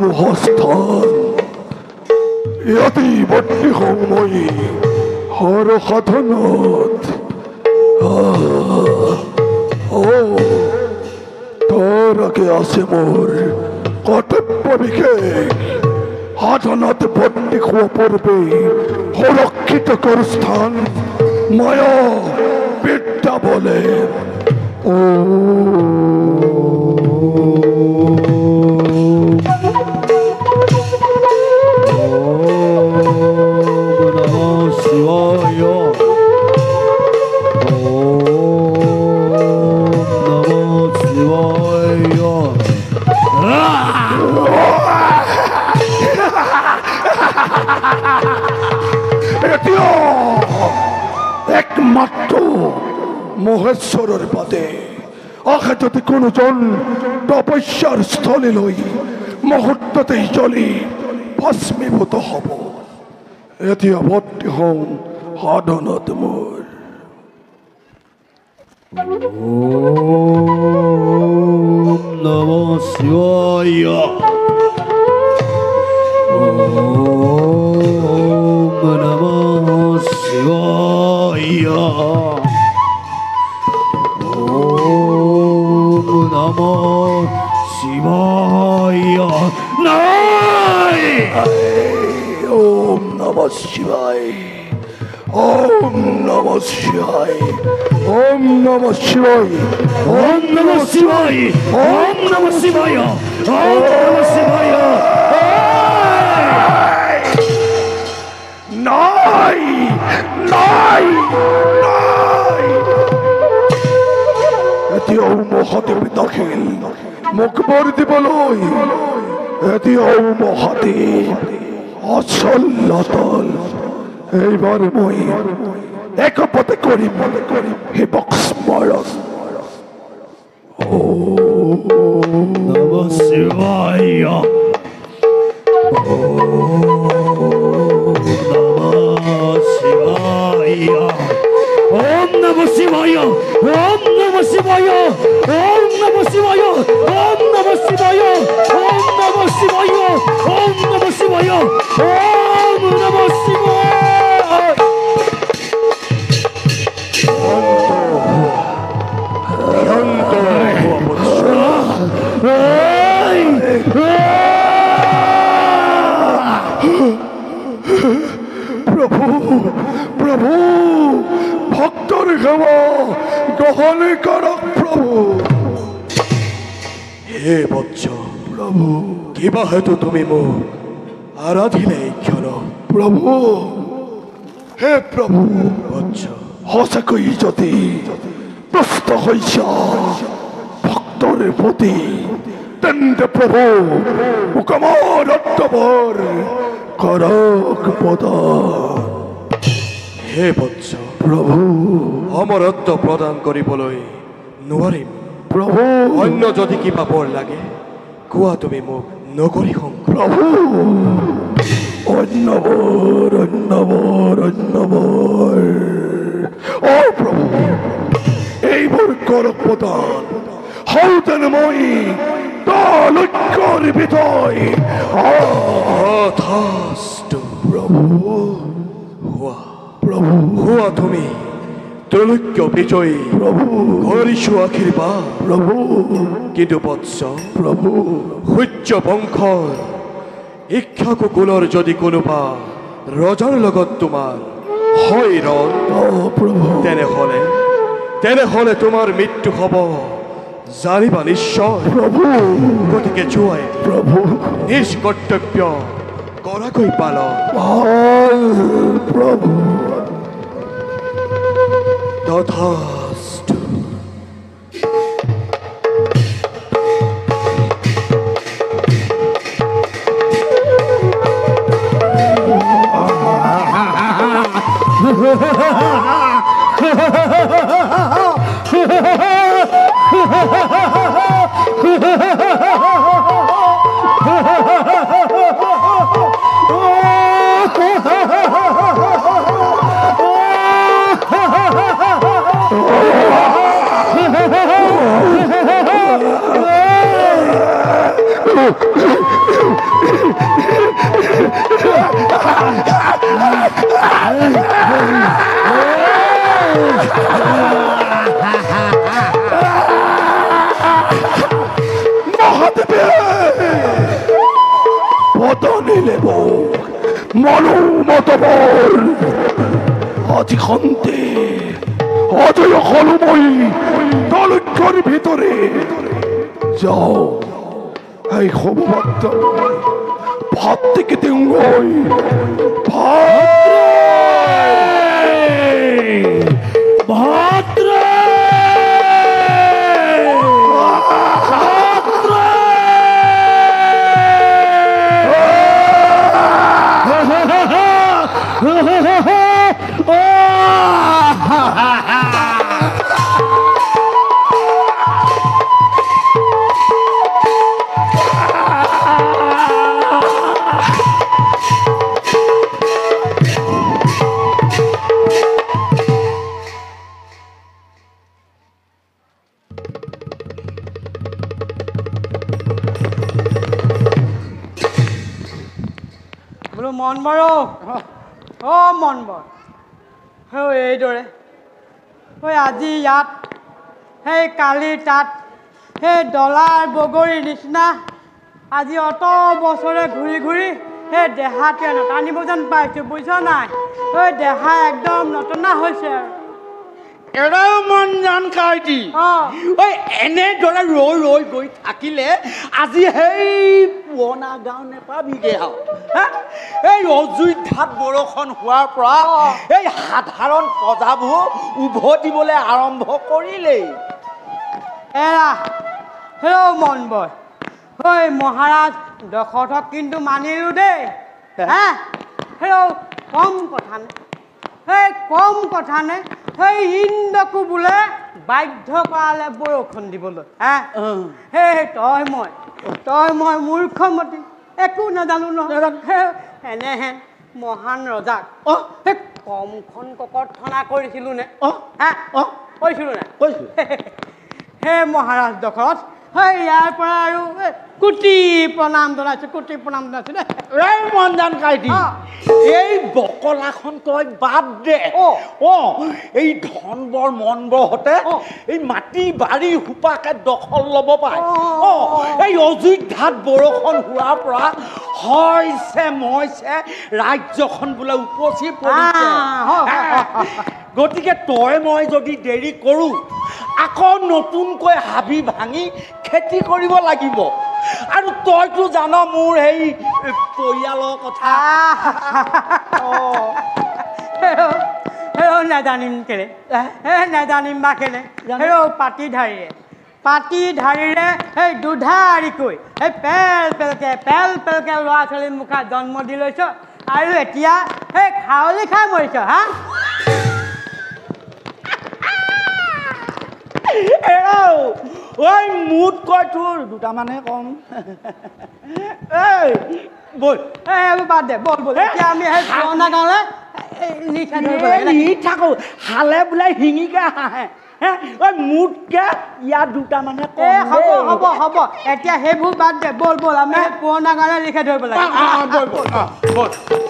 মহাস্থান ইয়াতি বট্টি সময় হৰ সাধনত তোৰ আগে আছে মোৰ কৰ্তব্য বিশেষ সাধনত বট্টি খোৱা পূৰ্বে সুৰক্ষিত কৰ স্থান মায়া বিদ্যা বলে একমাত্র মহেশ্বরের পদে আগে যদি কোনজন তপস্যার স্থলে লই মুহূর্ততেই চলি ভস্মীভূত হব এটি অবদ্ধি হম সাধনত মোর ওম নমঃ শিবায় ওম নমঃ শিবায় ওম নমঃ শিবায় নাই ওম নমঃ শিবায় ওম নমঃ শিবায় ওম নমঃ শিবায় ওম নমঃ শিবায় ওম নমঃ শিবায় ওম নমঃ শিবায় নাই নাই নাই এতিয়াও মহাদেৱ দাখিল মোক বৰ দিবলৈ এতিয়াও মহাদেৱ অচল নতল এইবাৰ মই একপতে কৰিম শিৱক স্মৰণ ওম নমঃ শিবায় Om Namah Shivaya. Om Namah Shivaya. Om Namah Shivaya. Om Namah Shivaya. Om Namah Shivaya. Om Namah Shivaya. Om Namah Shivaya. প্রভু প্রভু ভক্তর সেৱা গ্ৰহণ কৰক প্ৰভু হে বৎস প্ৰভু কিবা হেতু তুমি মোক আৰাধিলে ক্ষণ প্ৰভু হে প্ৰভু বৎস সঁচাকৈ যদি প্ৰস্ত হৈছ ভক্তৰ প্ৰতি তেন্তে প্ৰভু মোক আমাৰ অন্তবৰ কৰক প্ৰদান হে বৎস প্ৰভু অমৰত্ব প্ৰদান কৰিবলৈ নোৱাৰিম প্ৰভু অন্য যদি কিবা বৰ লাগে কোৱা তুমি মোক নগৰী শংকৰ প্ৰভু অন্নবৰ অন্নবৰ অন্নবৰ ও প্ৰভু এইবোৰ কৰক প্ৰদান হৌতেন মই লক্ষ্যৰ বিদয় তথাস্তু প্ৰভু হোৱা প্ৰভু হোৱা তুমি ত্ৰৈলোক্য বিজয়ী প্ৰভু কৰিছো আশীৰ্বাদ প্ৰভু কিন্তু বৎস প্ৰভু সূৰ্য বংশৰ ইক্ষাকু কুলৰ যদি কোনোবা ৰজাৰ লগত তোমাৰ হয় ৰণ ও প্ৰভু তেনেহলে তোমাৰ মৃত্যু হ'ব জানিবা নিশ্চয় প্ৰভু গতিকে জুৱাই প্ৰভু নিজ কৰ্তব্য কৰাকৈ পালন প্রভু তথাস্তু মহাদেবে পতনে লেব মনু মতবল আজি খন্তে অজয় হলময়ী দলক্ষর ভিতরে যাও এই খবরটা ভাত থেকে দেঙ্গই ভাদ্র মন বাৰু মন বৰ এইদৰে আজি ইয়াত সেই কালি তাত সেই ডলাৰ বগৰীৰ নিচিনা আজি অত বছৰে ঘূৰি ঘূৰি সেই দেহাটোৱে নটানিব যেন পাইছোঁ বুজিছ নাই দেহা একদম নটনা হৈছে এৰাও মন জান কাইটি এনেদৰে ৰৈ ৰৈ গৈ থাকিলে আজি সেই পুৰণা গাঁও নেপাবিগে আৰু এই অযোধ্যাত বৰষুণ হোৱাৰ পৰা এই সাধাৰণ প্ৰজাবোৰ উভতিবলৈ আৰম্ভ কৰিলেই এৰা মন বয় মহাৰাজ দশৰথক কিন্তু মানিলোঁ দেই কম কথা নে কম কথা নে ইন্দ্ৰকো বোলে বাধ্য কৰালে বৰষুণ দিবলৈ তই মই মূৰ্খমতী একো নাজানো নহয় এনেহেন মহান ৰজাক কমখন ককৰ্থনা কৰিছিলোঁ নে কৈছিলোঁ নে কৈছোঁ হে মহাৰাজ দশৰথ ইয়াৰ পৰা আৰু কোটি প্ৰণাম জনাইছোঁ কোটি প্ৰণাম জনাইছোঁ দেই মন জান কাইটি এই বকলাখন তই বাদ দে এই ধনবৰ মনবৰহঁতে এই মাটি বাৰী সোপাকে দখল ল'ব পাৰে এই অযোধ্যাত বৰষুণ হোৱাৰ পৰা হৈছে মইছে ৰাজ্যখন বোলে উপচি পৰিছে গতিকে তই মই যদি দেৰি কৰোঁ আকৌ নতুনকৈ হাবি ভাঙি খেতি কৰিব লাগিব আৰু তইতো জান মোৰ সেই পৰিয়ালৰ কথা নাজানিম কেলে নাজানিম বা কেলে পাতিধাৰীৰে সেই দুধাৰিকৈ সেই পেল পেলকে ল'ৰা ছোৱালীৰ মুখত জন্ম দি লৈছ আৰু এতিয়া সেই খাৱলি খাই মৰিছ মুঠ কয় তোৰ দুটামানহে কম বাদ দে বল এতিয়া আমি সেই পুৰণা গাঁৱলৈ থাকো হালে বোলে শিঙিকে হাঁহে মুঠকে ইয়াত দুটামানহে হ'ব এতিয়া সেইবোৰ বাদ দে বল আমি পুৰণা গাঁৱলৈ লিখাই ধৰিব লাগে